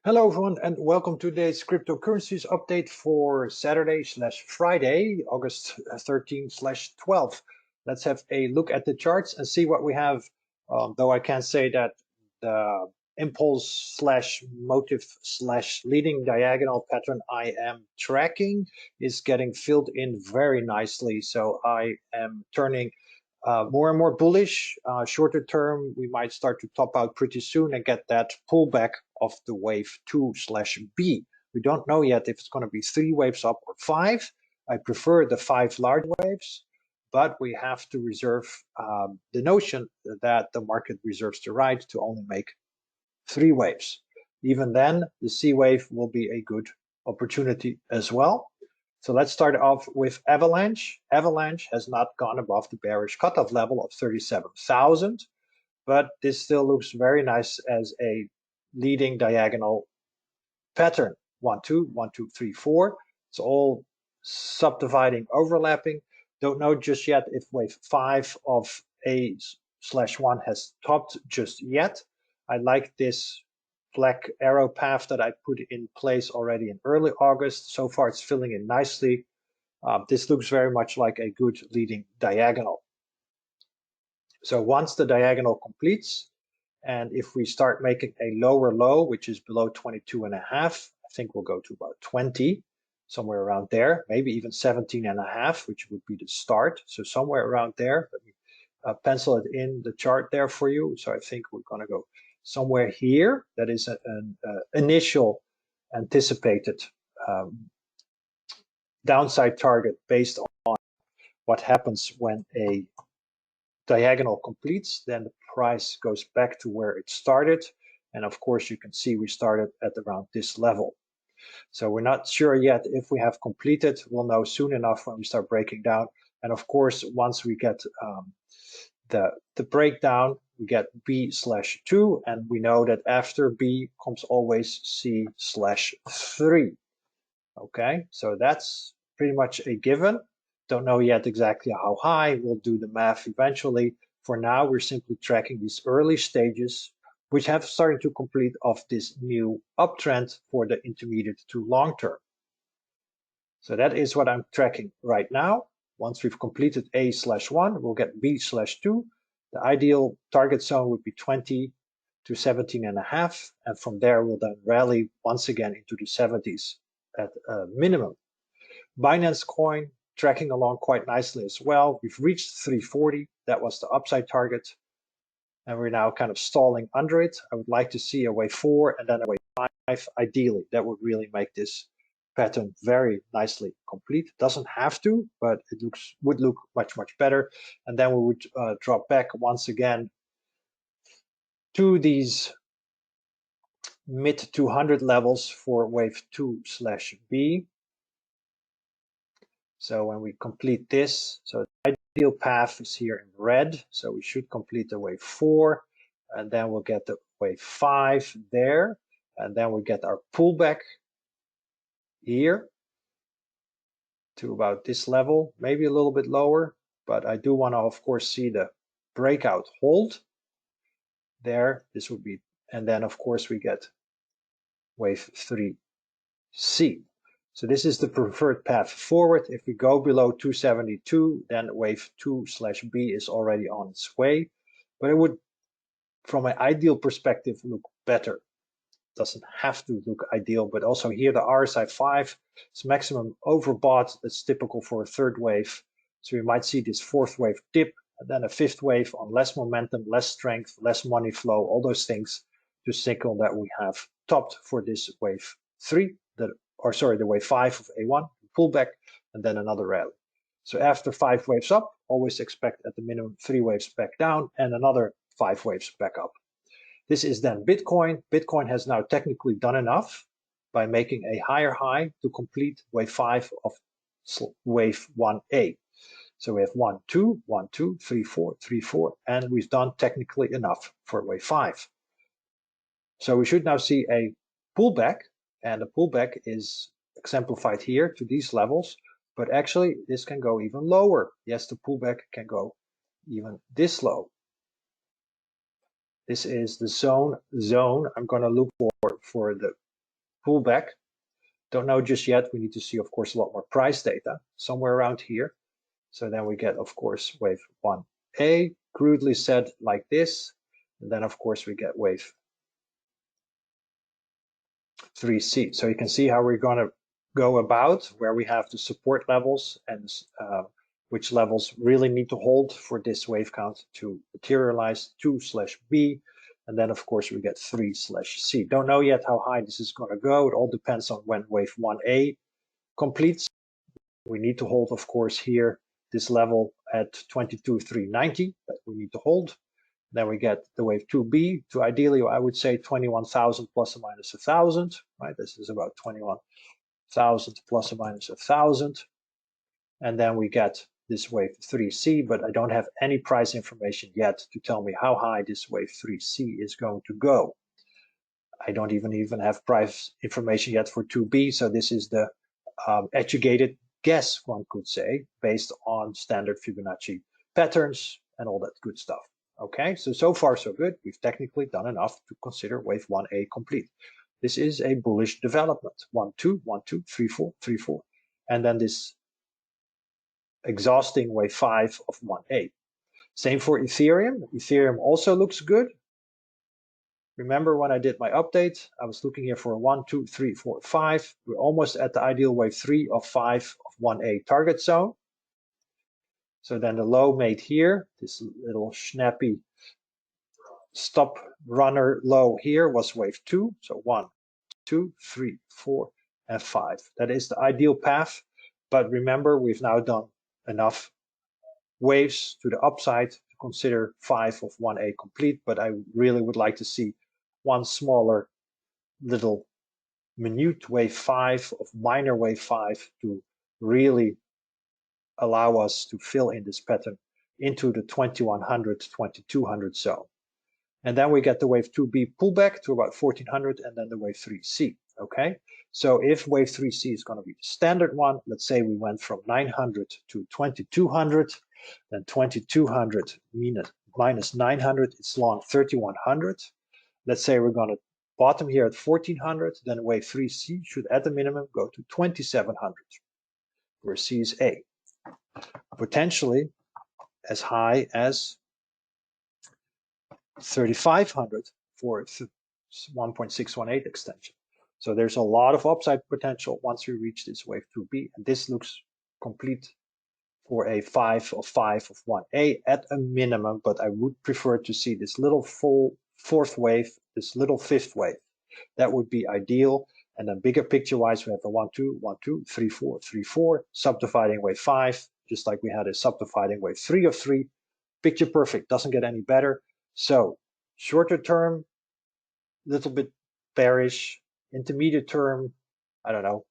Hello everyone and welcome to today's cryptocurrencies update for Saturday/Friday, August 13/12. Let's have a look at the charts and see what we have. Though I can say that the impulse/motive/leading diagonal pattern I am tracking is getting filled in very nicely. So I am turning more and more bullish. Shorter term, we might start to top out pretty soon and get that pullback of the wave 2/B. We don't know yet if it's going to be 3 waves up or 5. I prefer the 5 large waves, but we have to reserve the notion that the market reserves the right to only make 3 waves. Even then, the C wave will be a good opportunity as well. So let's start off with Avalanche. Avalanche has not gone above the bearish cutoff level of 37,000, but this still looks very nice as a leading diagonal pattern. 1, 2, 1, 2, 3, 4. It's all subdividing, overlapping. Don't know just yet if wave 5 of A/1 has topped just yet. I like this black arrow path that I put in place already in early August. So far it's filling in nicely. This looks very much like a good leading diagonal. So once the diagonal completes, and if we start making a lower low, which is below 22.5, I think we'll go to about 20, somewhere around there, maybe even 17.5, which would be the start. So somewhere around there. Let me pencil it in the chart there for you. So I think we're going to go somewhere here. That is an initial anticipated downside target based on what happens when a diagonal completes. Then the price goes back to where it started. And of course, you can see we started at around this level. So we're not sure yet if we have completed. We'll know soon enough when we start breaking down. And of course, once we get the breakdown, we get B/2, and we know that after B comes always C/3. Okay, so that's pretty much a given. Don't know yet exactly how high. We'll do the math eventually. For now, we're simply tracking these early stages, which have started to complete of this new uptrend for the intermediate to long term. So that is what I'm tracking right now. Once we've completed A/1, we'll get B/2. The ideal target zone would be 20 to 17.5, and from there we'll then rally once again into the 70s at a minimum. BinanceCoin tracking along quite nicely as well. We've reached 340. That was the upside target. And we're now kind of stalling under it. I would like to see a wave 4 and then a wave 5. Ideally, that would really make this pattern very nicely complete. Doesn't have to, but it would look much, much better. And then we would drop back once again to these mid 200 levels for wave 2/B. So when we complete this, so the ideal path is here in red. So we should complete the wave 4, and then we'll get the wave 5 there, and then we get our pullback here to about this level, maybe a little bit lower, but I do want to, of course, see the breakout hold there. This would be, and then of course we get wave 3C. So this is the preferred path forward. If we go below 272, then wave 2/B is already on its way. But it would, from an ideal perspective, look better. Doesn't have to look ideal, but also here the RSI 5 is maximum overbought. That's typical for a third wave. So we might see this fourth wave dip, and then a fifth wave on less momentum, less strength, less money flow, all those things to signal that we have topped for this wave 3, the wave 5 of A1, pullback, and then another rally. So after 5 waves up, always expect at the minimum 3 waves back down and another 5 waves back up. This is then Bitcoin. Bitcoin has now technically done enough by making a higher high to complete wave 5 of wave 1A. So we have 1, 2, 1, 2, 3, 4, 3, 4, and we've done technically enough for wave 5. So we should now see a pullback, and the pullback is exemplified here to these levels, but actually this can go even lower. Yes, the pullback can go even this low. This is the zone I'm going to look for the pullback. Don't know just yet. We need to see, of course, a lot more price data somewhere around here. So then we get, of course, wave 1A, crudely said like this. And then, of course, we get wave 3C. So you can see how we're going to go about where we have the support levels and which levels really need to hold for this wave count to materialize, 2/B. And then, of course, we get 3/C. Don't know yet how high this is going to go. It all depends on when wave 1A completes. We need to hold, of course, here this level at 22,390 that we need to hold. Then we get the wave 2B to ideally, I would say 21,000 plus or minus 1,000, right? This is about 21,000 plus or minus 1,000. And then we get this wave 3C, but I don't have any price information yet to tell me how high this wave 3C is going to go. I don't even have price information yet for 2B, so this is the educated guess, one could say, based on standard Fibonacci patterns and all that good stuff. Okay, so far so good. We've technically done enough to consider wave 1A complete. This is a bullish development. 1, 2, 1, 2, 3, 4, 3, 4. And then this exhausting wave 5 of 1A. Same for Ethereum. Ethereum also looks good. Remember when I did my update, I was looking here for a 1, 2, 3, 4, 5. We're almost at the ideal wave 3 of 5 of 1A target zone. So then the low made here, this little snappy stop runner low here was wave 2. So 1, 2, 3, 4, and 5. That is the ideal path. But remember, we've now done enough waves to the upside to consider 5 of 1A complete. But I really would like to see one smaller little minute wave 5 of minor wave 5 to really allow us to fill in this pattern into the 2100, 2200 zone. And then we get the wave 2B pullback to about 1400 and then the wave 3C. Okay, so if wave 3C is going to be the standard one, let's say we went from 900 to 2200, then 2200 minus 900, it's long 3100. Let's say we're going to bottom here at 1400, then wave 3C should at the minimum go to 2700, where C is A. Potentially as high as 3,500 for 1.618 extension. So there's a lot of upside potential once we reach this wave 2B, and this looks complete for a 5 of 1A at a minimum, but I would prefer to see this little full fourth wave, this little fifth wave. That would be ideal. And then bigger picture wise, we have a 1, 2, 1, 2, 3, 4, 3, 4, subdividing wave 5, just like we had a subdividing wave 3 of 3. Picture perfect, doesn't get any better. So shorter term, little bit bearish. Intermediate term, I don't know,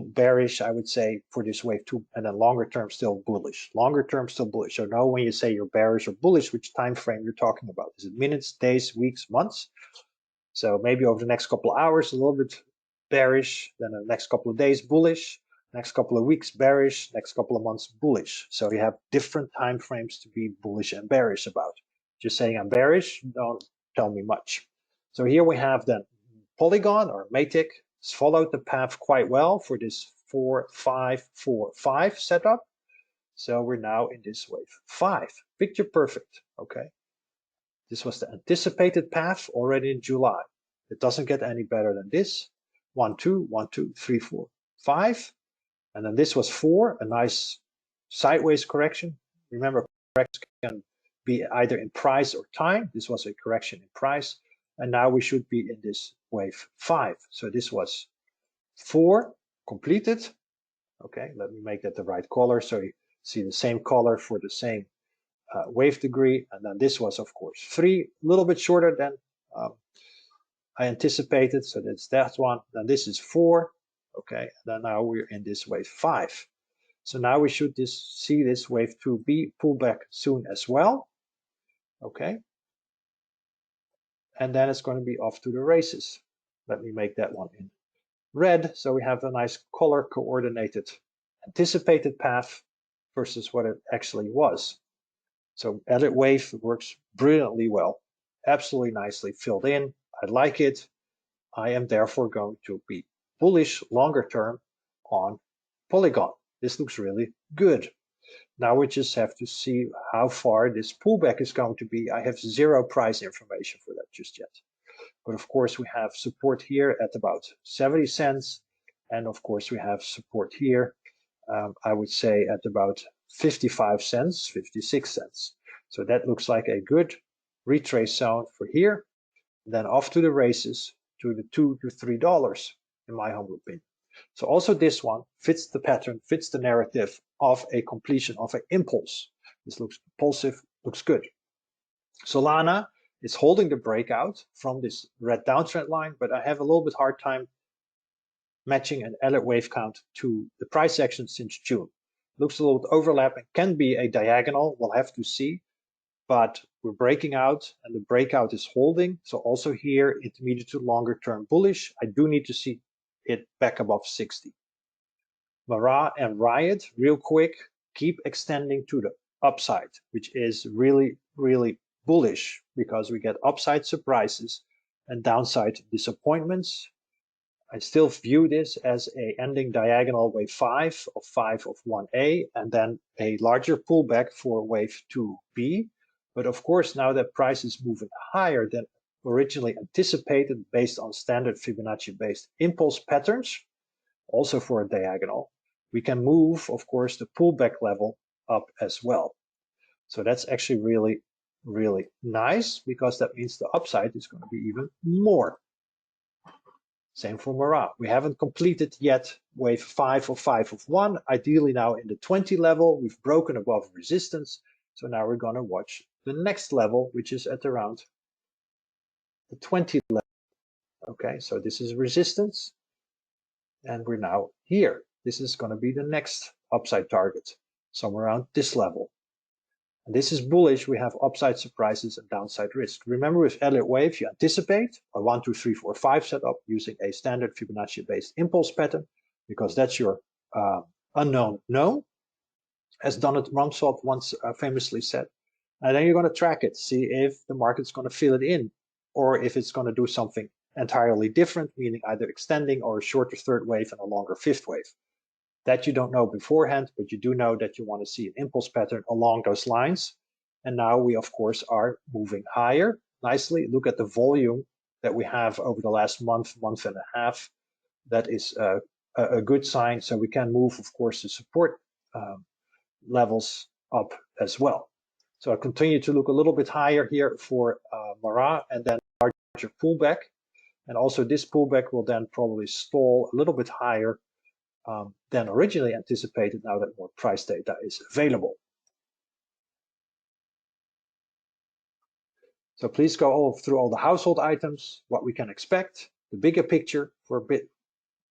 bearish, I would say, for this wave 2, and then longer term still bullish. Longer term still bullish. So know when you say you're bearish or bullish, which time frame you're talking about. Is it minutes, days, weeks, months? So maybe over the next couple of hours, a little bit bearish, then the next couple of days bullish, next couple of weeks bearish, next couple of months bullish. So you have different time frames to be bullish and bearish about. Just saying I'm bearish, don't tell me much. So here we have then Polygon or Matic has followed the path quite well for this 4, 5, 4, 5 setup. So we're now in this wave 5. Picture perfect, okay? This was the anticipated path already in July. It doesn't get any better than this. 1, 2, 1, 2, 3, 4, 5. And then this was 4, a nice sideways correction. Remember, corrections can be either in price or time. This was a correction in price. And now we should be in this wave 5. So this was 4 completed. Okay, let me make that the right color so you see the same color for the same wave degree. And then this was, of course, 3, a little bit shorter than I anticipated. So that's that one. Then this is 4. Okay, and then now we're in this wave 5. So now we should see this wave 2B pull back soon as well. Okay. And then it's going to be off to the races. Let me make that one in red. So we have a nice color coordinated anticipated path versus what it actually was. So Elliott Wave works brilliantly well, absolutely nicely filled in. I like it. I am therefore going to be bullish longer term on Polygon. This looks really good. Now we just have to see how far this pullback is going to be. I have zero price information for that just yet. But of course we have support here at about 70 cents. And of course we have support here, I would say at about 55 cents, 56 cents. So that looks like a good retrace zone for here. Then off to the races to the $2 to $3 in my humble opinion. So also this one fits the pattern, fits the narrative of a completion of an impulse. This looks impulsive, looks good. Solana is holding the breakout from this red downtrend line, but I have a little bit hard time matching an Elliott wave count to the price action since June. Looks a little bit overlapping, can be a diagonal, we'll have to see. But we're breaking out and the breakout is holding. So also here, intermediate to longer term bullish. I do need to see it back above 60. MARA and RIOT, real quick, keep extending to the upside, which is really, really bullish because we get upside surprises and downside disappointments. I still view this as a ending diagonal wave 5 of 1A and then a larger pullback for wave 2B. But of course, now that price is moving higher than originally anticipated based on standard Fibonacci-based impulse patterns, also for a diagonal, we can move, of course, the pullback level up as well. So that's actually really, really nice because that means the upside is going to be even more. Same for MARA. We haven't completed yet wave 5 of 1. Ideally now in the 20 level, we've broken above resistance. So now we're going to watch the next level, which is at around the 20 level. Okay, so this is resistance. And we're now here. This is going to be the next upside target, somewhere around this level. And this is bullish. We have upside surprises and downside risk. Remember with Elliott Wave, you anticipate a 1, 2, 3, 4, 5 setup using a standard Fibonacci-based impulse pattern because that's your unknown known, as Donald Rumsfeld once famously said. And then you're going to track it, see if the market's going to fill it in or if it's going to do something entirely different, meaning either extending or a shorter third wave and a longer fifth wave. That you don't know beforehand, but you do know that you want to see an impulse pattern along those lines. And now we, of course, are moving higher nicely. Look at the volume that we have over the last month, month and a half. That is a good sign. So we can move, of course, the support levels up as well. So I continue to look a little bit higher here for MARA and then larger pullback. And also this pullback will then probably stall a little bit higher than originally anticipated now that more price data is available. So please go through all the household items, what we can expect, the bigger picture for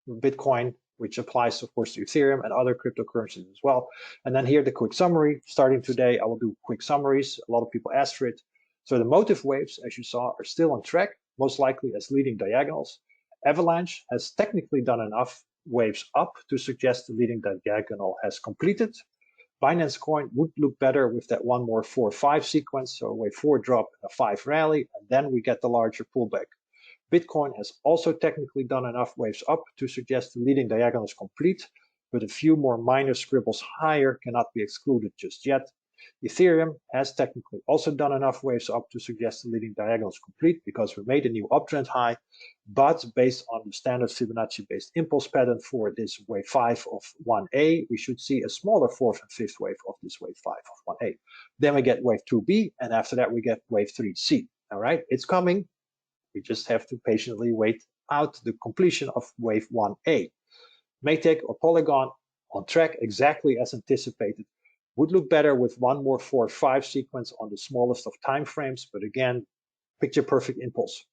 Bitcoin, which applies, of course, to Ethereum and other cryptocurrencies as well. And then here the quick summary. Starting today, I will do quick summaries. A lot of people asked for it. So the motive waves, as you saw, are still on track, most likely as leading diagonals. Avalanche has technically done enough waves up to suggest the leading diagonal has completed. BinanceCoin would look better with that one more 4-5 sequence, so a wave 4 drop and a 5 rally, and then we get the larger pullback. Bitcoin has also technically done enough waves up to suggest the leading diagonal is complete, but a few more minor scribbles higher cannot be excluded just yet. Ethereum has technically also done enough waves up to suggest the leading diagonal is complete because we made a new uptrend high, but based on the standard Fibonacci-based impulse pattern for this wave 5 of 1A, we should see a smaller fourth and fifth wave of this wave 5 of 1A. Then we get wave 2B, and after that we get wave 3C. All right, it's coming. We just have to patiently wait out the completion of wave 1A. Matek or Polygon on track exactly as anticipated. Would look better with one more 4-5 sequence on the smallest of time frames, but again, picture perfect impulse.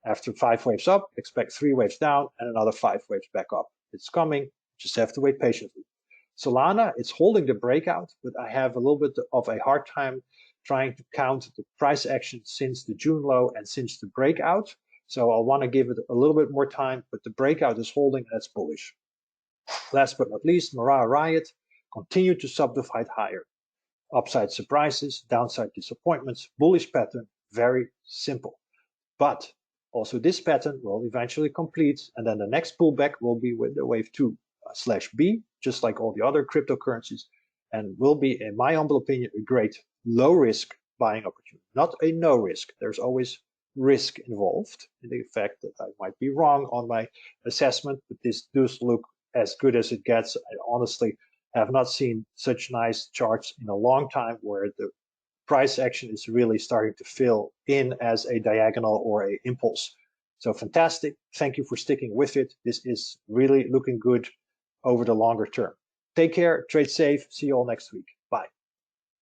After 5 waves up, expect 3 waves down and another 5 waves back up. It's coming, just have to wait patiently. Solana, it's holding the breakout, but I have a little bit of a hard time trying to count the price action since the June low and since the breakout. So I'll want to give it a little bit more time, but the breakout is holding and that's bullish. Last but not least, MARA and RIOT continue to subdivide higher. Upside surprises, downside disappointments, bullish pattern, very simple. But Also, this pattern will eventually complete, and then the next pullback will be with the wave 2/B, just like all the other cryptocurrencies, and will be, in my humble opinion, a great low risk buying opportunity. Not a no risk. There's always risk involved in the fact that I might be wrong on my assessment, but this does look as good as it gets. I honestly have not seen such nice charts in a long time where the price action is really starting to fill in as a diagonal or a impulse. So fantastic. Thank you for sticking with it. This is really looking good over the longer term. Take care, trade safe. See you all next week.